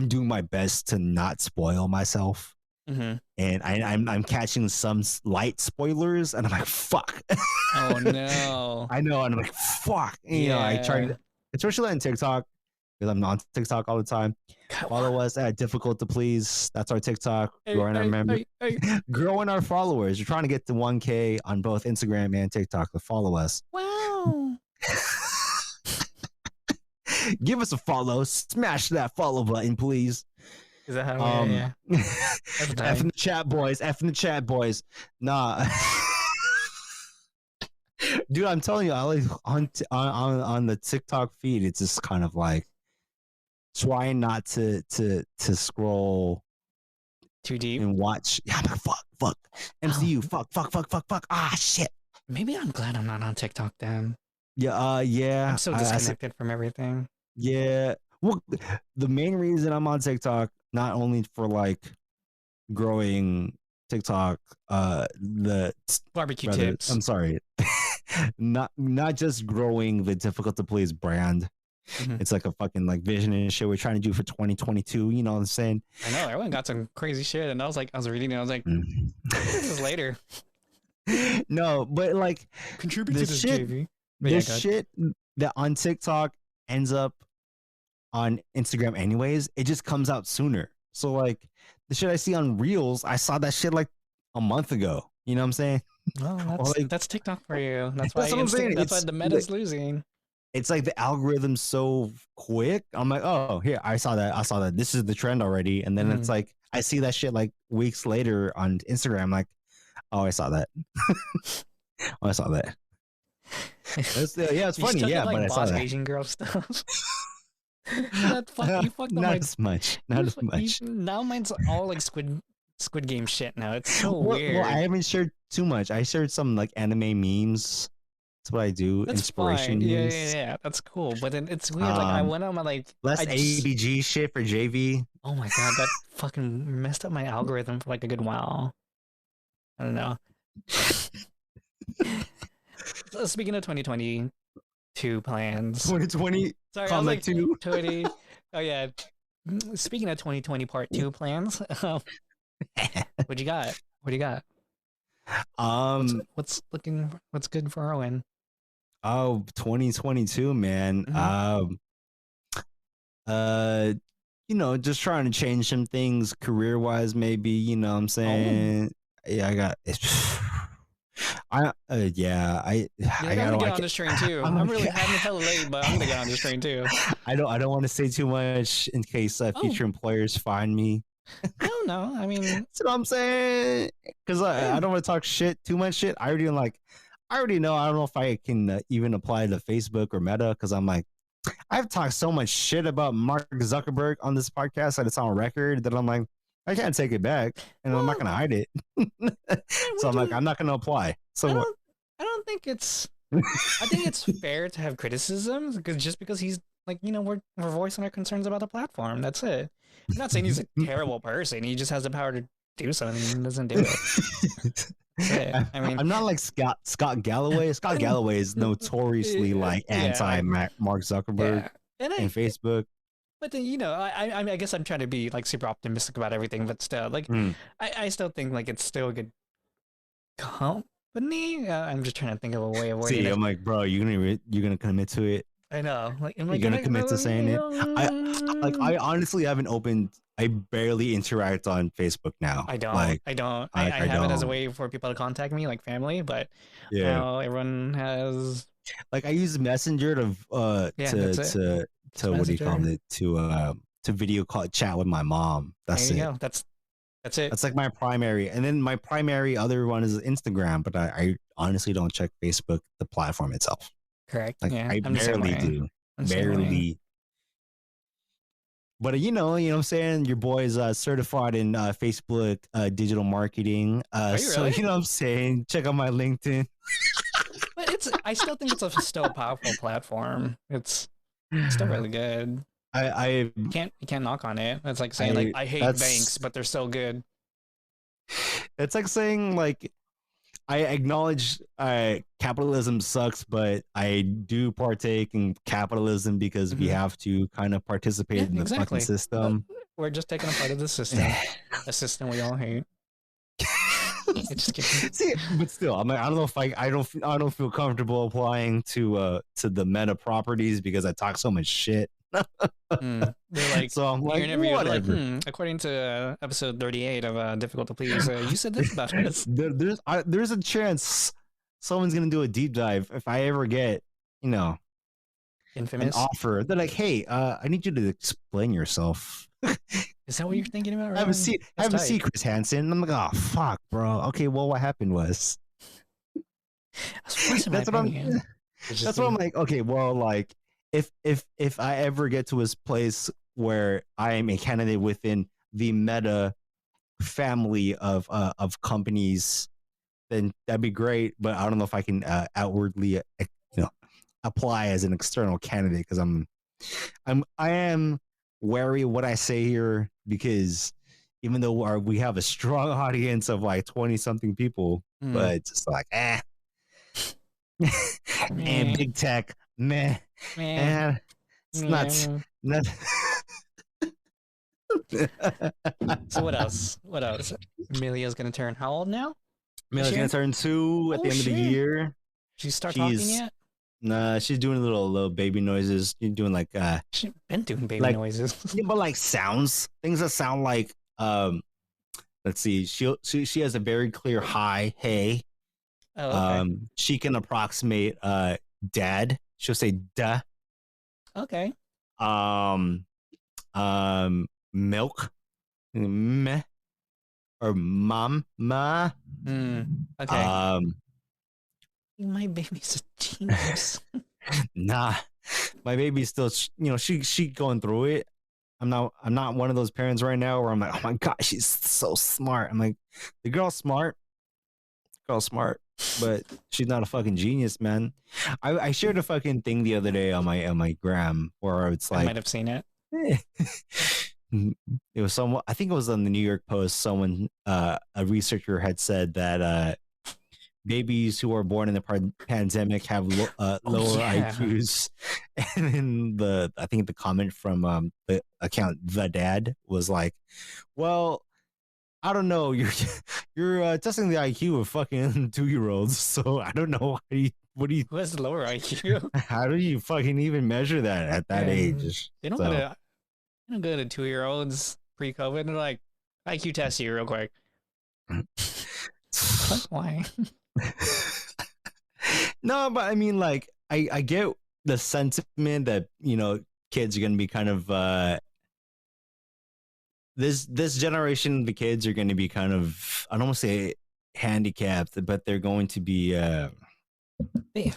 doing my best to not spoil myself. Mm-hmm. And I'm catching some light spoilers, and I'm like, fuck. Oh no. I know, and I'm like, fuck. And, you know, I try, Yeah. especially on TikTok, because I'm on TikTok all the time. Come Follow on. us at Difficult to Please. That's our TikTok. Hey, hey. Growing our followers. We're trying to get to 1K on both Instagram and TikTok. So follow us. Wow. Give us a follow. Smash that follow button, please. Is that how? Yeah. F in the chat, boys. F in the chat, boys. Nah. Dude, I'm telling you, I like on the TikTok feed, it's just kind of like trying not to scroll Too deep. and watch. Yeah, I'm like, fuck, MCU, fuck. Ah, shit. Maybe I'm glad I'm not on TikTok then. Yeah, yeah. I'm so disconnected from everything. Yeah. Well, the main reason I'm on TikTok, not only for like growing TikTok, the Barbecue tips. I'm sorry, not just growing the Difficult to Please brand. Mm-hmm. It's like a fucking like vision and shit we're trying to do for 2022. You know what I'm saying? I know everyone got some crazy shit, and I was reading it. I was like, this is later. No, but like contribute to this shit, JV. This shit that on TikTok ends up on Instagram anyways, it just comes out sooner. So like the shit I see on Reels, I saw that shit like a month ago. You know what I'm saying? Well, that's TikTok for you. That's why what I'm saying. That's why the meta's losing. It's like the algorithm's so quick. I'm like, oh, here, I saw that. This is the trend already. And then it's like I see that shit like weeks later on Instagram. I'm like, oh, I saw that. I saw that. It's funny. Yeah, but I saw that. Asian girl stuff. You fucked not as much. Not as much. Now mine's all like Squid Game shit. Now it's so weird. Well, I haven't shared too much. I shared some like anime memes. That's what I do. That's inspiration fine. memes. Yeah. That's cool. But then it's weird. Like I went on my like less ABG shit for JV. Oh my god, that fucking messed up my algorithm for like a good while. I don't know. So speaking of 2022 plans. 2020. Sorry, I was like 20. Oh yeah. Speaking of 2020 part 2 plans, what you got? What do you got? What's good for Owen? Oh, 2022, man. You know, just trying to change some things career wise, maybe, you know what I'm saying? Yeah, I got I gotta get on this train too. I'm really having hella late, but I'm gonna get on this train too. I don't want to say too much in case future employers find me. I don't know. I mean, that's what I'm saying. Because I don't want to talk too much shit. I already know. I don't know if I can even apply to Facebook or Meta because I'm like, I've talked so much shit about Mark Zuckerberg on this podcast that it's on record that I'm like, I can't take it back, and I'm not gonna hide it. So I'm like, I'm not gonna apply. So I don't think it's. I think it's fair to have criticisms because he's like, you know, we're voicing our concerns about the platform. That's it. I'm not saying he's a terrible person. He just has the power to do something and doesn't do it. I mean, I'm not like Scott Galloway. Scott Galloway is notoriously like anti Mark Zuckerberg and Facebook. But then, you know, I guess I'm trying to be like super optimistic about everything, but still, like, I still think like it's still a good company. I'm just trying to think of a way of wording it. I'm like, bro, you're gonna commit to it. I know. Like, you're gonna commit to saying it. I honestly haven't opened. I barely interact on Facebook now. I don't. I have it as a way for people to contact me, like family. But now everyone has. Like I use Messenger to what do you call it to video call chat with my mom. That's it. That's it. That's like my primary, and then my primary other one is Instagram. But I honestly don't check Facebook, the platform itself. Correct. Like I barely do. Barely. But you know what I'm saying? Your boy's certified in Facebook digital marketing. So you know what I'm saying? Check out my LinkedIn. But I still think it's still a powerful platform. It's still really good. I You can't knock on it. It's like saying like I I hate that's banks, but they're so good. it's like saying like I acknowledge capitalism sucks, but I do partake in capitalism because we Hmm. have to kind of Yeah, participate in the fucking exactly. system. We're just taking a part of the system, a system we all hate. Just kidding. See, but still, I'm like, I don't know if I don't feel comfortable applying to the meta properties because I talk so much shit. They're like So I'm in your like, interview. They're like, whatever. according to episode 38 of Difficult to Please, you said this about us. There's a chance someone's gonna do a deep dive if I ever get you know an Infamous. offer. They're like, hey, I need you to explain yourself. Is that what you're thinking about, Rowan? That's Have a tight. seat, Chris Hansen. I'm like, oh fuck, bro. Okay, well, what happened was What's in my that's what I'm. opinion? It's just That's what I'm the like. Okay, well, like if I ever get to this place where I am a candidate within the Meta family of companies, then that'd be great. But I don't know if I can outwardly, apply as an external candidate because I am wary of what I say here because even though we have a strong audience of like 20 something people, hmm, but it's just like and meh, big tech, meh, meh, and it's not meh. not. So what else? What else? Amelia's gonna turn how old now? This Mila's gonna year? turn 2 at Oh the end of the shit! year. She start talking She's yet? nah, she's doing little baby noises. She's doing She's been doing baby like noises. yeah, but like sounds, things that sound like let's see, she has a very clear hi, hey. Oh, okay, She can approximate dad. She'll say duh. okay. Um milk, meh, or mom, ma. Hmm. Okay. Um My baby's a genius. nah. My baby's still she going through it. I'm not one of those parents right now where I'm like, oh my god, she's so smart. I'm like, the girl's smart, but she's not a fucking genius, man. I shared a fucking thing the other day on my gram where it's I might like, have seen it. eh. It was someone, I think it was on the New York Post. Someone, a researcher had said that babies who are born in the pandemic have Oh lower yeah. IQs. And then I think the comment from the account the dad was like, "Well, I don't know. You're testing the IQ of fucking 2-year-olds, so I don't know Who has the lower IQ? how do you fucking even measure that at that And age?" they don't go So to they don't go to 2-year-olds pre-COVID. They're like IQ test you real quick. What? Why? no, but I mean, like, I get the sentiment that kids are gonna be kind of this generation of the kids are going to be kind of, I don't want to say handicapped, but they're going to be Hey,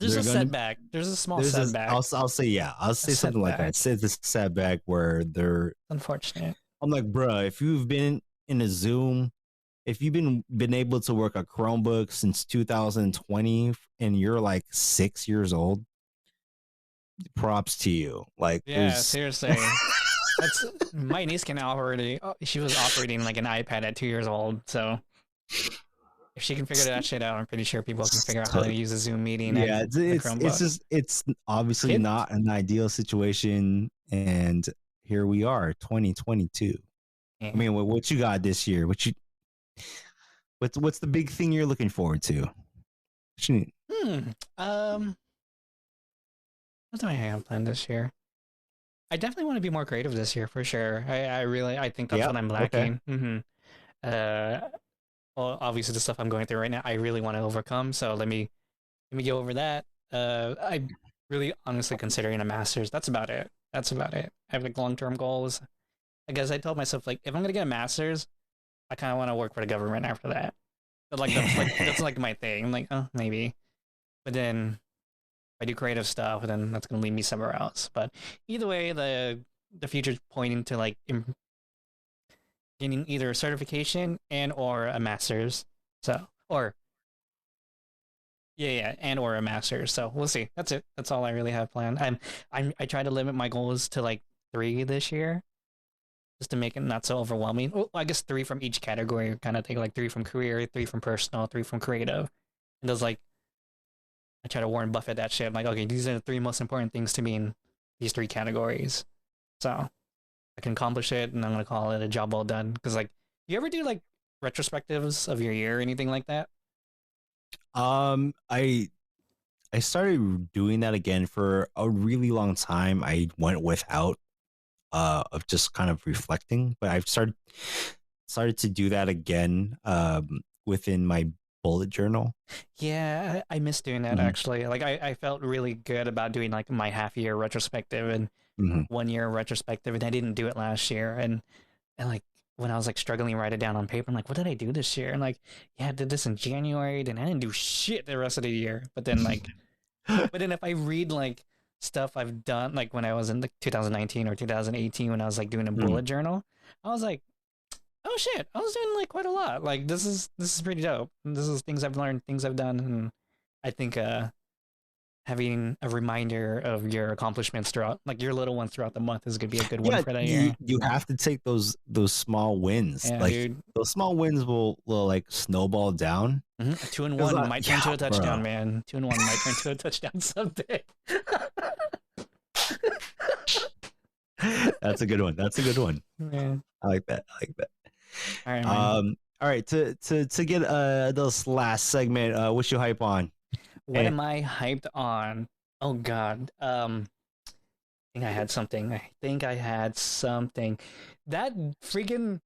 there's they're a going to setback. There's a small there's a setback. I'll say, yeah, I'll A say something like that. setback. Say this setback where they're, Unfortunate. I'm like, bruh, if you've been in a Zoom, if you've been able to work a Chromebook since 2020 and you're like 6 years old, props to you. Like, Yeah, there's seriously. That's my niece can already. Oh, she was operating like an iPad at 2 years old. So if she can figure that shit out, I'm pretty sure people can figure out how to use a Zoom meeting yeah, and a it's Chromebook. just it's obviously Kid, not an ideal situation, and here we are, 2022. I yeah. mean, what you got this year? What's the big thing you're looking forward to? Hmm. Um. What do I have planned this year? I definitely want to be more creative this year for sure. I think that's Yep. what I'm Okay. lacking. Uh. Well, obviously the stuff I'm going through right now, I really want to overcome. So let me go over that. I'm really honestly considering a master's. That's about it. That's about it. I have like long term goals. I guess I told myself like if I'm gonna get a master's, I kind of want to work for the government after that. But like that's like my thing. I'm like, oh, maybe. But then if I do creative stuff, then that's gonna lead me somewhere else. But either way, the future's pointing to like getting either a certification and or a master's. So or Yeah, and or a master. So we'll see. That's it. That's all I really have planned. I try to limit my goals to like 3 this year, just to make it not so overwhelming. Well, I guess 3 from each category kind of thing, like 3 from career, 3 from personal, 3 from creative. And those like I try to Warren Buffett that shit. I'm like, okay, these are the 3 most important things to me in these 3 categories. So I can accomplish it, and I'm gonna call it a job well done. Because like, you ever do like retrospectives of your year or anything like that? I started doing that again for a really long time. I went without of just kind of reflecting, but I've started to do that again within my bullet journal. Yeah, I miss doing that Hmm. actually. Like I felt really good about doing like my half year retrospective and Hmm. 1 year retrospective, and I didn't do it last year. And like when I was like struggling to write it down on paper, I'm like, what did I do this year? And like, yeah, I did this in January, then I didn't do shit the rest of the year. But then if I read like stuff I've done, like when I was in like 2019 or 2018, when I was like doing a Mm. bullet journal, I was like, oh shit, I was doing like quite a lot. Like this is pretty dope. This is things I've learned, things I've done, and I think having a reminder of your accomplishments throughout, like your little ones throughout the month, is gonna be a good one Yeah, for that you year. you have to take those small wins. Yeah, Like dude. those small wins will like snowball down. A 2 and 1 Cause might turn yeah, to a touchdown, bro, man. 2 and 1 might turn to a touchdown someday. that's a good one. That's a good one. Man. I like that. I like that. All right, man. All right. To get this last segment, what you hype on? What And am I hyped on? Oh God. I think I had something. I think I had something. That freaking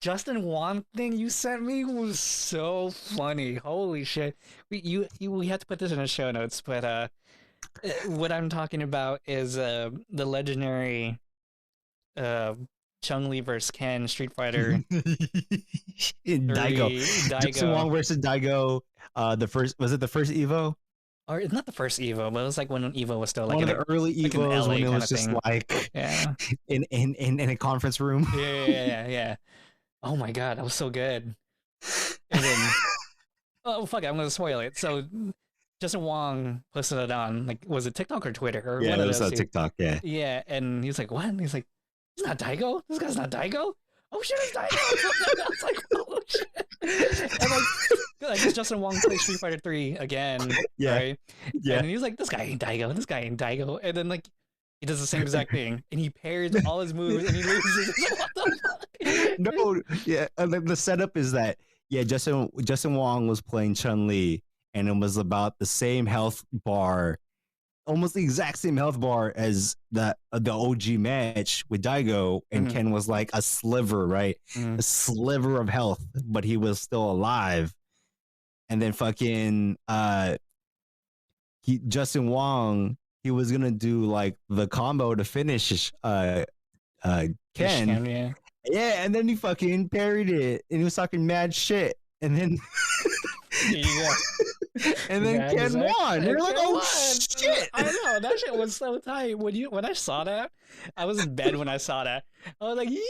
Justin Wong thing you sent me was so funny. Holy shit. We had to put this in the show notes, but what I'm talking about is the legendary uh Chung Li versus Ken Street Fighter Daigo, 3 Justin Daigo. Wong versus Daigo. The first was it the first Evo? Or it's not the first Evo, but it was like when Evo was still One of the early like an Evos LA when it kind was of just thing. like Yeah. in a conference room. Yeah. Oh my god, that was so good. And then, oh fuck it, I'm gonna spoil it. So Justin Wong posted it on like, was it TikTok or Twitter or Yeah, one it of was those two? TikTok. Yeah. Yeah, and he's like, what? And he's like, he's not Daigo. This guy's not Daigo. Oh shit, it's Daigo. I was like, oh shit. And like, I guess Justin Wong plays Street Fighter 3 again, Yeah. right? Yeah. And then he's like, this guy ain't Daigo. This guy ain't Daigo. And then like, he does the same exact thing, and he pairs all his moves, and he loses. What the fuck? No, yeah. The setup is that yeah, Justin Wong was playing Chun Li, and it was about the same health bar, almost the exact same health bar as the OG match with Daigo, and Mhm, Ken was like a sliver, right? mhm. A sliver of health, but he was still alive. And then fucking Justin Wong, he was gonna do like the combo to finish uh Finish Ken. him, yeah. Yeah, and then he fucking parried it, and he was talking mad shit, and then Yeah, and then yeah, Ken exactly. won. You're like, Ken oh won. shit! I know that shit was so tight. When I saw that, I was in bed when I saw that. I was like, yo!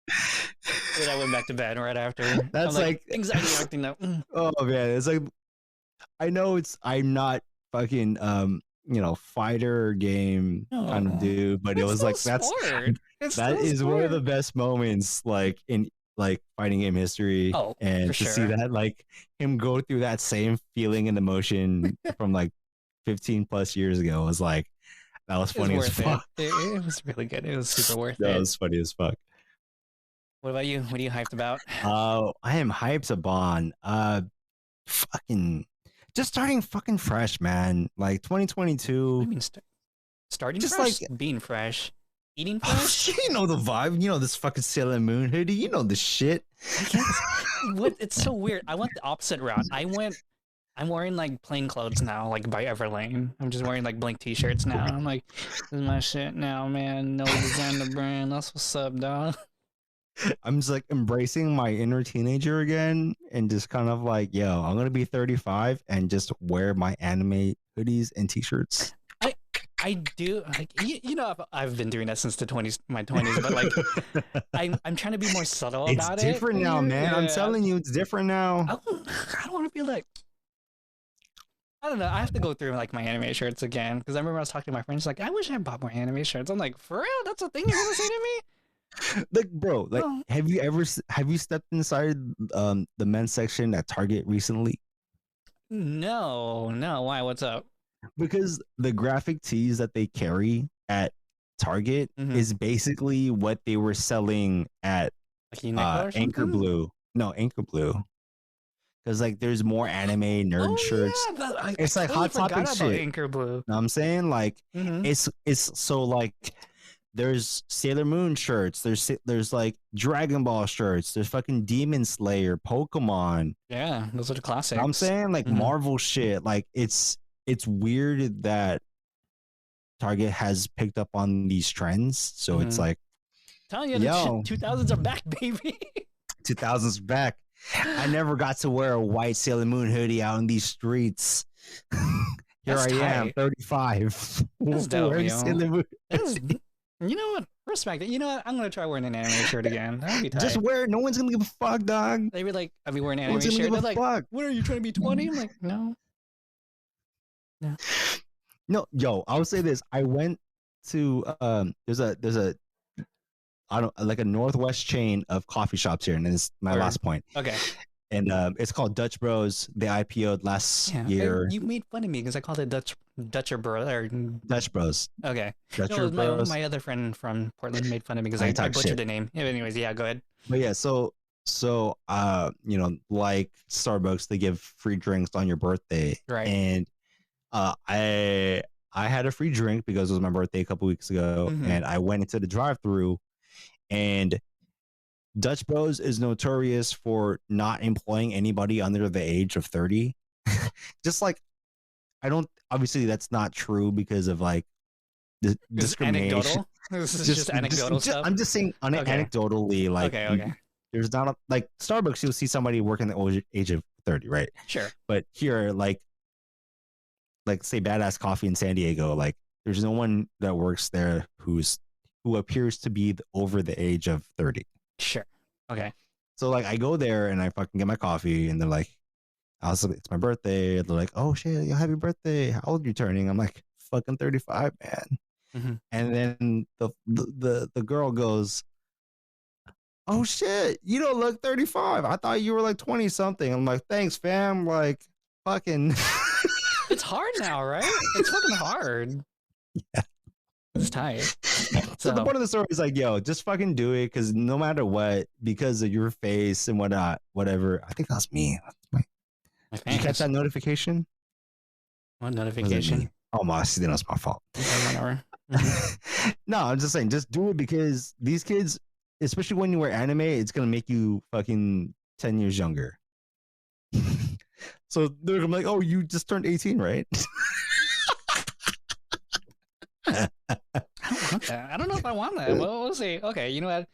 And then I went back to bed right after. I'm That's like like, anxiety acting up. oh man, it's like I know I'm not fucking fighter game kind of No, dude, but it it's was still like sport. It's that still is one of the sport. best moments like in like fighting game history, Oh, for and to see sure. that like him go through that same feeling and emotion from like 15 plus years ago was like that was It was funny as worth it. fuck. It was really good. It was super worth That it. was funny as fuck. What about you? What are you hyped about? I am hyped upon fucking just starting fucking fresh, man. Like I 2022, mean, starting just fresh, like being fresh, eating fresh. you know the vibe, you know this fucking Sailor Moon hoodie, you know the shit. I guess. What? It's so weird. I went the opposite route. I'm wearing like plain clothes now, like by Everlane. I'm just wearing like blank t-shirts now. I'm like, this is my shit now, man. No designer brand. That's what's up, dog. I'm just like embracing my inner teenager again and just kind of like, yo, I'm gonna be 35 and just wear my anime hoodies and t-shirts. I I do like I've been doing that since the 20s, my 20s, but like I'm trying to be more subtle It's about it. different now, man. I'm Yeah. telling you, it's different now. I don't want to be like I don't know. I have to go through like my anime shirts again because I remember I was talking to my friends like, I wish I bought more anime shirts. I'm like, for real? That's a thing you're gonna say to me? Like, bro, like, Oh, have you stepped inside the men's section at Target recently? no, no. Why? What's up? Because the graphic tees that they carry at Target Mm-hmm. is basically what they were selling at Like Uniqlo or Anchor something? Blue. No, Anchor Blue. Because like there's more anime nerd shirts. Oh yeah, I It's like totally Hot Topic forgot about shit. Anchor Blue. Know what I'm saying? Like Mm-hmm. it's so like there's Sailor Moon shirts, there's like Dragon Ball shirts, there's fucking Demon Slayer, Pokemon. Yeah, those are the Know what I'm classics. saying? Like Mm-hmm. Marvel shit. Like it's weird that Target has picked up on these trends. So it's Mm-hmm. like, Telling you, the yo, 2000s are back, baby. 2000s back. I never got to wear a white Sailor Moon hoodie out in these streets. Here That's I am, tight. 35, That's dope, wearing yo. Sailor Moon. That's, you know what? Respect it. You know what? I'm gonna try wearing an anime shirt again. That'd be Just tight. wear it. No one's gonna give a fuck, dog. They were like, "Are we wearing an No one's anime gonna shirt?" give They're a like, fuck. "What are you trying to be 20?" I'm like, "No, no." No, yo, I'll say this. I went to there's a I don't like a Northwest chain of coffee shops here, and this is my Or last point. okay, And it's called Dutch Bros. They IPO'd last yeah. year. You made fun of me because I called it Dutcher bro. Or Dutch Bros. okay, no, Dutcher my Bros. my other friend from Portland made fun of me because I I talk butchered shit. the name. Yeah, anyways, yeah, go ahead. But yeah, so you know, like Starbucks, they give free drinks on your birthday. Right. And I had a free drink because it was my birthday a couple weeks ago, Mm-hmm. and I went into the drive-through, and Dutch Bros is notorious for not employing anybody under the age of 30. Just like I don't obviously that's not true because of like This is discrimination. anecdotal. This is just anecdotal stuff. I'm just saying Okay. anecdotally, like Okay. there's not a, like Starbucks, you'll see somebody working the age of 30, right? Sure. But here, like say Badass Coffee in San Diego, like there's no one that works there who appears to be over the age of 30. Sure. Okay. So like I go there and I fucking get my coffee, and they're like, it's my birthday. They're like, oh shit, happy birthday. How old are you turning? I'm like, fucking 35, man. Mm-hmm. And then the girl goes, oh shit, you don't look 35. I thought you were like 20 something. I'm like, thanks, fam. Like, fucking. It's hard now, right? It's fucking hard. Yeah. It's tight. So the point of the story is like, yo, just fucking do it, because no matter what, because of your face and whatnot, whatever. I think that's me. Did you catch that notification? What notification? Oh my, then that's my fault. Okay, whatever. Mm-hmm. No, I'm just saying, just do it, because these kids, especially when you wear anime, it's gonna make you fucking 10 years younger. So they're gonna be like, oh, you just turned 18, right? I don't want that. I don't know if I want that. Well, we'll see. Okay, you know what?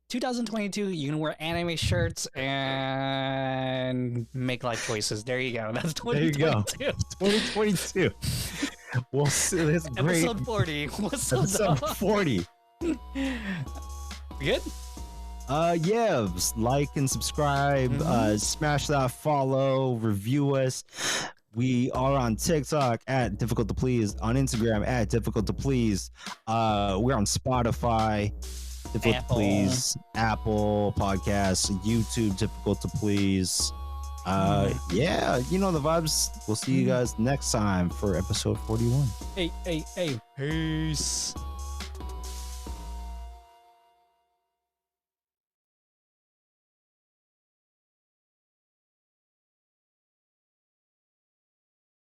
2022, you can wear anime shirts and make life choices. There you go. That's 2022. There you go. 2022. We'll see. That's great. Episode 40. What's up, Episode dog? 40. We good? Yeah, like and subscribe, smash that follow, review us. We are on TikTok at Difficult to Please, on Instagram at Difficult to Please. We're on Spotify, Difficult to Please, Apple Podcasts, YouTube, Difficult to Please. Yeah, you know the vibes. We'll see you guys next time for episode 41. Hey. Peace.